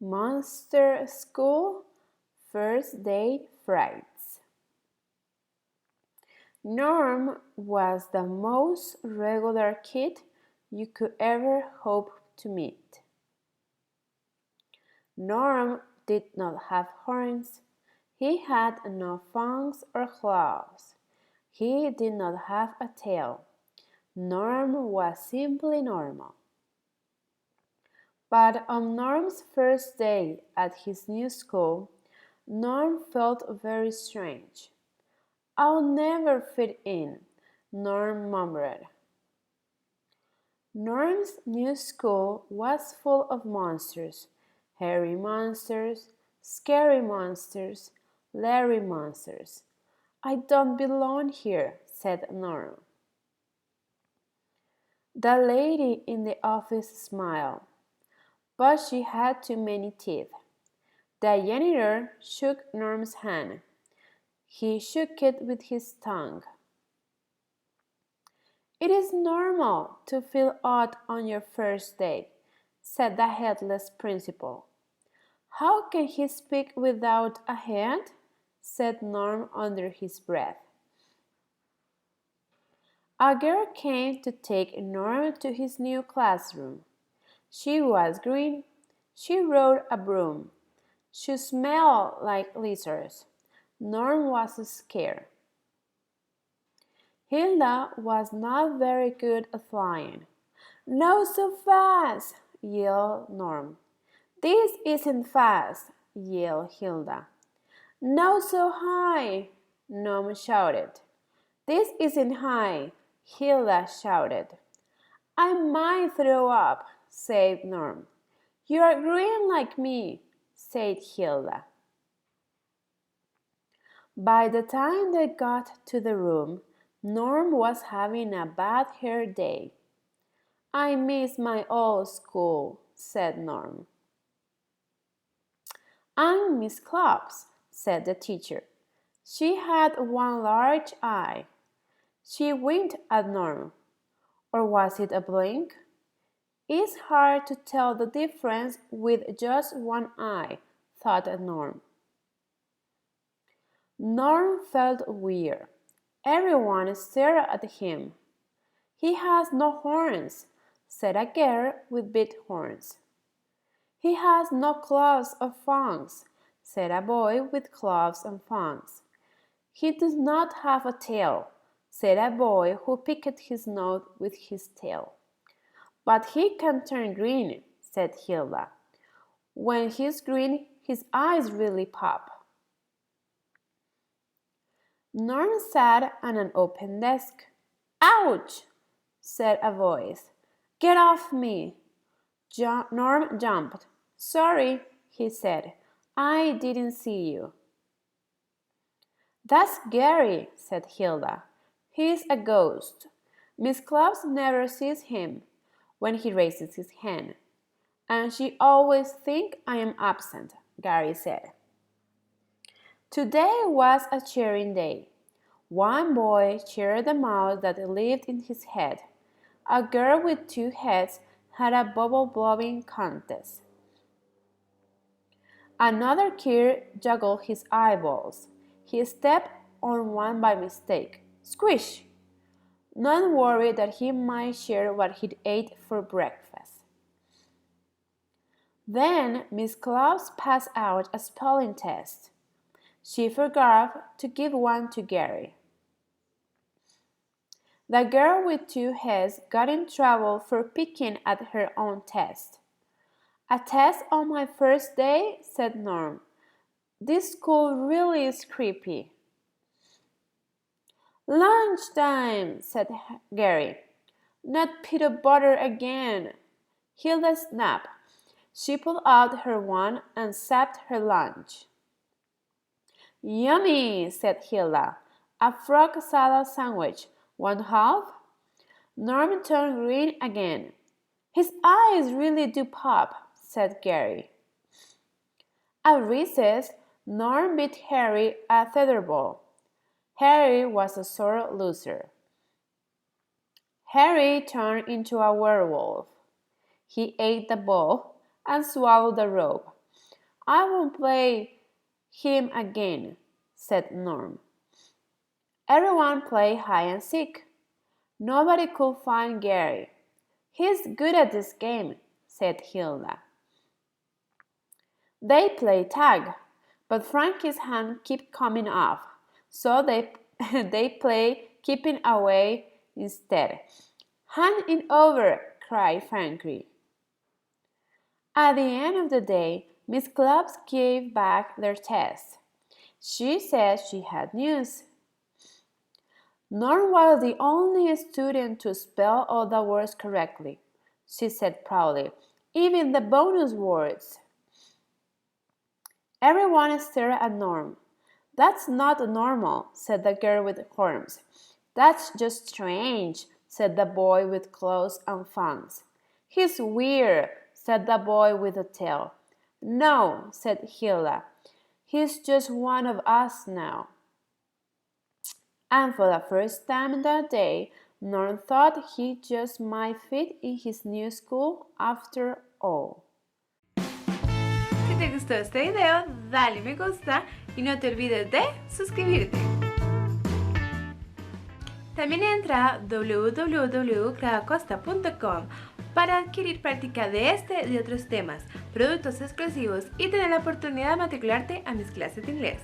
Monster School, First Day Frights. Norm was the most regular kid you could ever hope to meet. Norm did not have horns. He had no fangs or claws. He did not have a tail. Norm was simply normal. But on Norm's first day at his new school, Norm felt very strange. "I'll never fit in," Norm murmured. Norm's new school was full of monsters, hairy monsters, scary monsters, Larry monsters. "I don't belong here," said Norm. The lady in the office smiled, but she had too many teeth. The janitor shook Norm's hand. He shook it with his tongue. "It is normal to feel odd on your first day," said the headless principal. "How can he speak without a head?" said Norm under his breath. A girl came to take Norm to his new classroom. She was green. She rode a broom. She smelled like lizards. Norm was scared. Hilda was not very good at flying. "No so fast!" yelled Norm. "This isn't fast!" yelled Hilda. "No so high!" Norm shouted. "This isn't high!" Hilda shouted. "I might throw up," said Norm. "You're green like me," said Hilda. By the time they got to the room, Norm was having a bad hair day. "I miss my old school," said Norm. "I'm Miss Clubs," said the teacher. She had one large eye. She winked at Norm. Or was it a blink? It's hard to tell the difference with just one eye, thought Norm. Norm felt weird. Everyone stared at him. "He has no horns," said a girl with big horns. "He has no claws or fangs," said a boy with claws and fangs. "He does not have a tail," said a boy who picked his nose with his tail. "But he can turn green," said Hilda. "When he's green, his eyes really pop." Norm sat at an open desk. "Ouch!" said a voice. "Get off me!" Norm jumped. "Sorry," he said. "I didn't see you." "That's Gary," said Hilda. "He's a ghost. Miss Clubs never sees him when he raises his hand. And she always thinks I am absent," Gary said. Today was a cheering day. One boy cheered the mouse that lived in his head. A girl with two heads had a bubble blowing contest. Another kid juggled his eyeballs. He stepped on one by mistake. Squish! None worried that he might share what he'd ate for breakfast. Then Miss Claus passed out a spelling test. She forgot to give one to Gary. The girl with two heads got in trouble for picking at her own test. "A test on my first day?" said Norm. "This school really is creepy." "Lunchtime," said Gary. "Not peanut butter again." Hilda snapped. She pulled out her wand and zapped her lunch. "Yummy," said Hilda. "A frog salad sandwich. One half?" Norm turned green again. "His eyes really do pop," said Gary. At recess, Norm beat Harry at tetherball. Harry was a sore loser. Harry turned into a werewolf. He ate the ball and swallowed the rope. I won't play him again, said Norm. Everyone played hide and seek. Nobody could find Gary. He's good at this game, said Hilda. They played tag, but Frankie's hand kept coming off, so they played keeping away instead. Hand it over, cried Frankie. At the end of the day, Miss Clubs gave back their test. She said she had news. Norm was the only student to spell all the words correctly, she said proudly, even the bonus words. Everyone stared at Norm. That's not normal, said the girl with horns. That's just strange, said the boy with claws and fangs. He's weird, said the boy with a tail. No, said Hilda. He's just one of us now. And for the first time that day, Norm thought he just might fit in his new school after all. Si te gustó este video, dale me gusta y no te olvides de suscribirte. También entra a www.creacosta.com para adquirir práctica de este y de otros temas, productos exclusivos y tener la oportunidad de matricularte a mis clases de inglés.